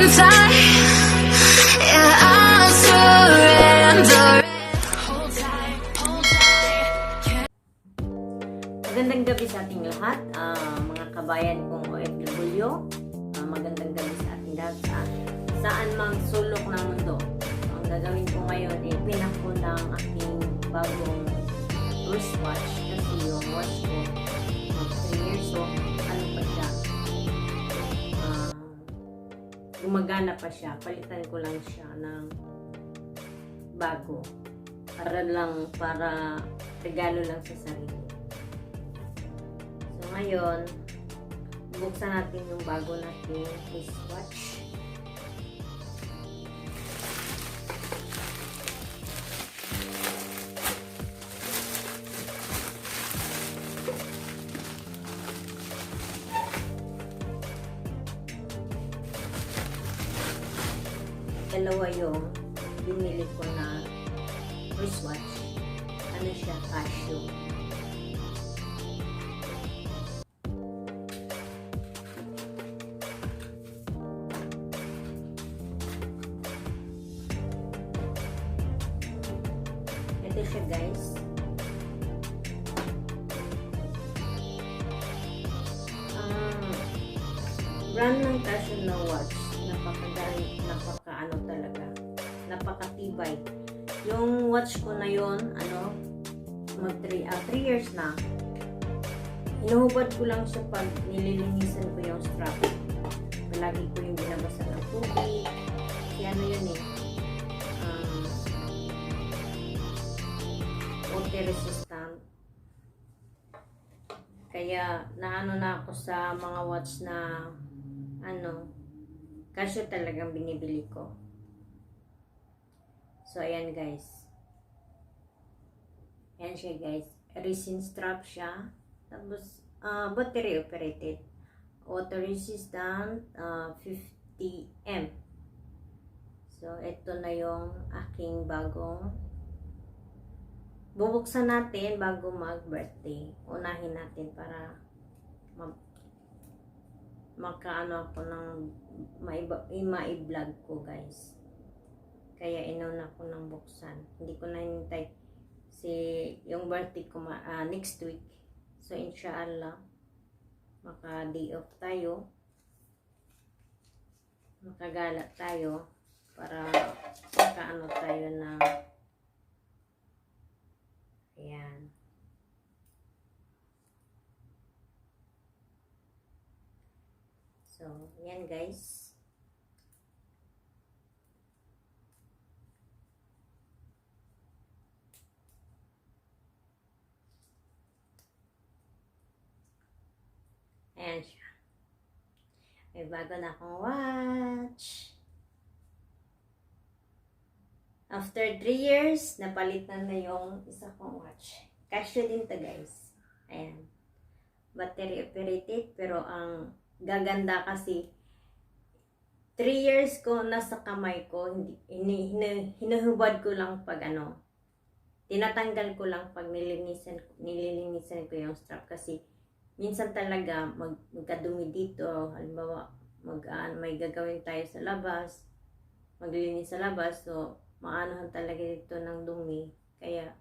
in time. Yeah, I'll surrender. Hold tight, hold tight. Magandang gabi sa ating lahat, mga kabayan kong OFW. Magandang gabi sa ating lahat saan mang sulok ng mundo. Ang gagawin ko ngayon ay pinak ko ng aking bagong wristwatch kasi yung watch ko mag 3 years so ano pa siya, gumagana pa siya. Palitan ko lang siya ng bago para regalo lang sa sarili. So ngayon, buksan natin yung bago nating wristwatch. Dalawa yung binili ko na wristwatch. Ano siya? Casio. Ito siya, guys. Brand ng Casio na watch. Napaka-ano talaga. Napakatibay. Yung watch ko na yon, mag 3 years na. Inuhubad ko lang siya pag nililinisan ko yung strap. Palagi ko yung binabasan ng tubig. Kasi ano yun water resistant. Kaya naano na ako sa mga watch na Casio talagang binibili ko. So ayan guys. Ayan siya guys. Resin strap siya. Tapos battery operated. Water resistant 50 mAh. So ito na yung aking bagong bubuksan natin bago mag-birthday. Unahin natin para makaano ako ng mai-vlog ko guys. Kaya inauna ko ng buksan. Hindi ko na hinintay yung birthday ko next week. So inshallah maka day off tayo. Makagala tayo para makaano tayo ng ayan. So, yan guys. Ayan siya. May bago na akong watch. After 3 years, napalitan na yung isa kong watch. Casio din to guys. Ayan. Battery operated pero ang gaganda kasi 3 years ko nasa kamay ko, hinuhubad ko lang pag tinatanggal ko lang pag nililinisan ko yung strap kasi minsan talaga magkadumi dito. Halimbawa may gagawin tayo sa labas, maglinis sa labas, so maanohan talaga dito ng dumi, kaya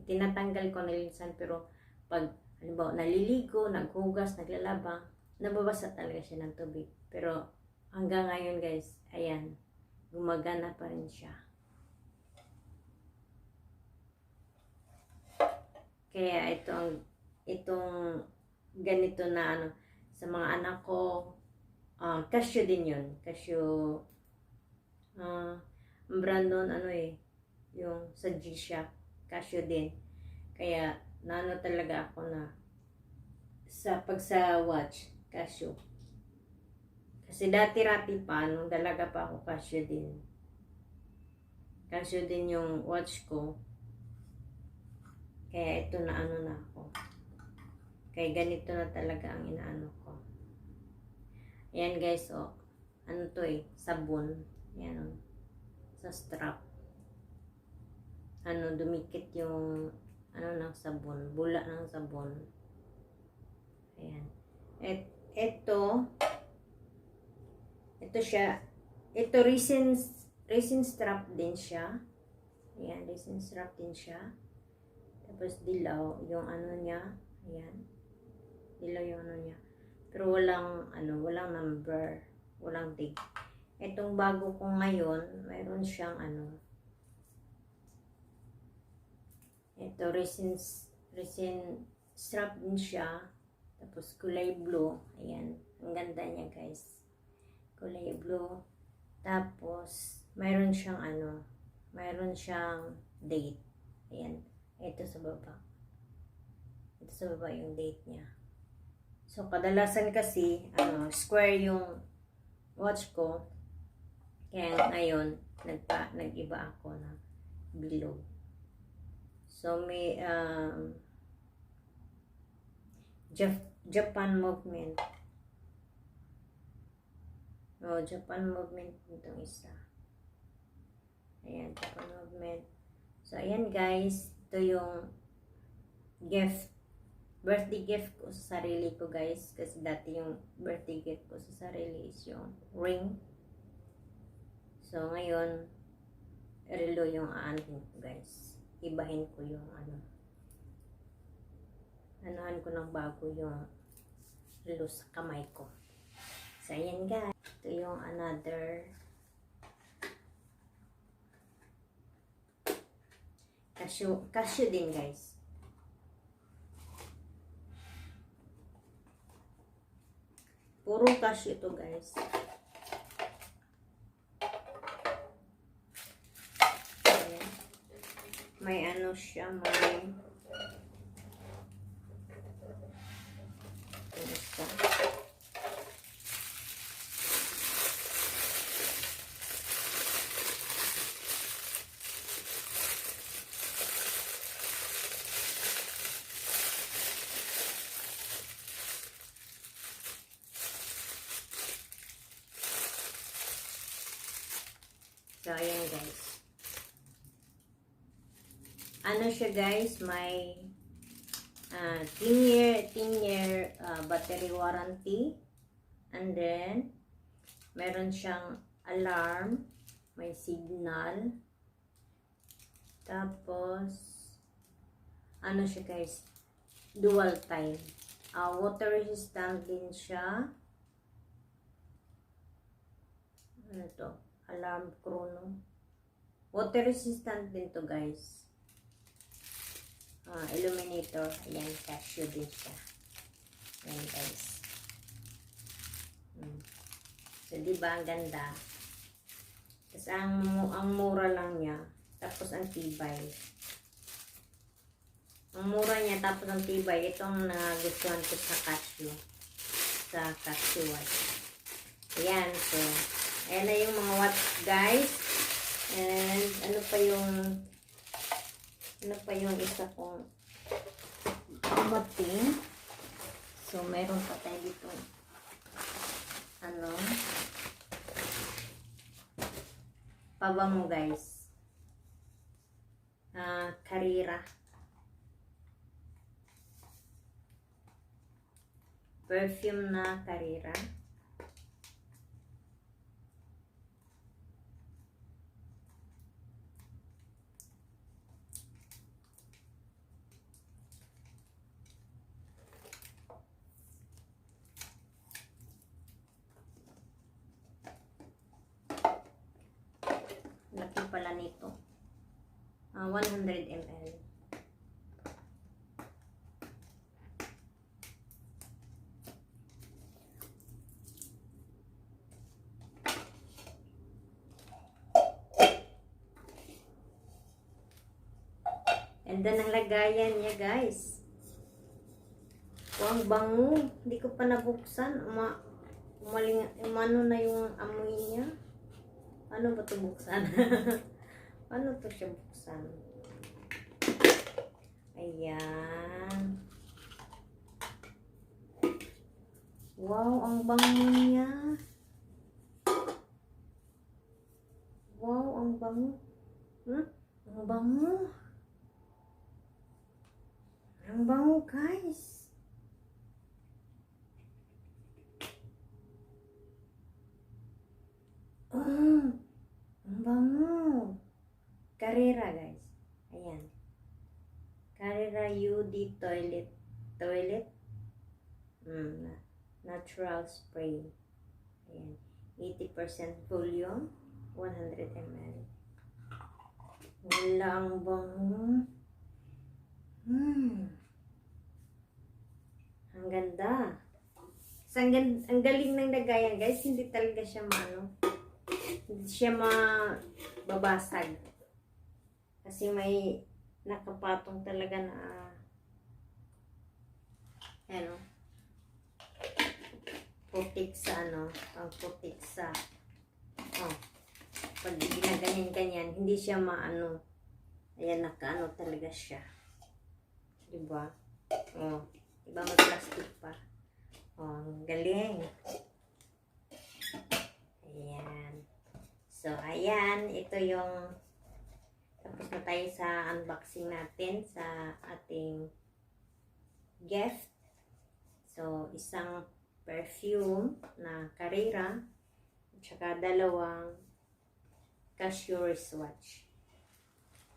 tinatanggal ko, nilinisan. Pero pag halimbawa naliligo, naghugas, naglalaba, nababasa talaga siya ng tubig. Pero hanggang ngayon guys, ayan, gumagana pa rin siya. Kaya itong ganito na sa mga anak ko, Casio din yun. Casio, ang brand nun, yung sa G-Shock, Casio din. Kaya talaga ako na sa watch, Casio. Kasi dati-rati pa, nung dalaga pa ako, Casio din. Casio din yung watch ko. Kaya ito na na ako. Kaya ganito na talaga ang inaano ko. Ayan guys, sabon. Ayan sa strap. Dumikit yung ng sabon, bula ng sabon. Ayan. Ito Ito siya. Ito resin strap din siya. Ayan, resin strap din siya. Tapos dilaw yung ano niya. Ayan. Dilaw yung ano niya. Pero walang number. Walang date. Itong bago ko ngayon, mayroon siyang ito resin strap din siya. Tapos kulay blue. Ayan. Ang ganda niya guys. Kulay blue. Tapos, mayroon siyang date. Ayan. Ito sa baba. Ito sa baba yung date niya. So, kadalasan kasi, square yung watch ko. Kaya ngayon, nag-iba ako na bilog. So, may Japan movement. Japan movement itong isa. Ayan, Japan movement. So, ayan guys. Ito yung birthday gift ko sa sarili ko guys. Kasi dati yung birthday gift ko sa sarili is yung ring. So, ngayon, relo yung aanhin ko guys. Ibahin ko yung anuhan ko ng bago yung relo sa kamay ko. So, ayan guys. Ito yung another cashew din guys. Puro cashew ito guys. Ayan. May siya, may So, ayan guys. Siya guys, may 10 year battery warranty. And then, meron siyang alarm, may signal. Tapos, siya guys, dual time. Water resistant din siya. Ano to? Alarm chrono. Water resistant din to guys. Illuminator. Ayan, cashew din siya. Ayan guys. So, diba ang ganda? Tapos, ang mura lang niya. Tapos, ang tibay. Ang mura niya, tapos ang tibay. Ito ang nagustuhan ko sa cashew. Sa cashew watch. Ayan, so, ayan na yung mga watch guys. And ano pa yung isa kong dumating. So meron pa tayo dito pabango guys. Carrera. Perfume na Carrera. Laki pala nito. 100 ml. And then, ang lagayan niya, guys. Ang bango. Hindi ko pa nabuksan. Umano na yung amoy niya. Ano ba ito buksan? Ano to siya buksan? Ayan. Wow, ang bango niya. Wow, ang bango. Ang bango. Ang bango, guys. spray. Ayan. 80% volume, 100 ml. Wala ang bango. Ang ganda. Ang galing ng lagayan, guys. Hindi talaga siya hindi siya mababasag. Kasi may nakapatong talaga na putik sa ang putik sa pag ginaganyan-ganyan, hindi siya ayan, nakaano talaga siya. Diba? Diba may plastic pa? Ang galing. Ayan. So, ayan. Ito yung tapos na tayo sa unboxing natin sa ating gift. So, isang perfume na Carrera at saka 2 cashew wristwatch.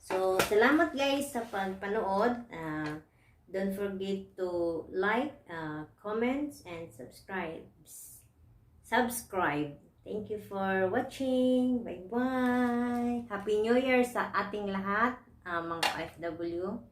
So, salamat guys sa pagpanood. Don't forget to like, comments, and subscribe. Thank you for watching. Bye-bye. Happy New Year sa ating lahat, mga OFW.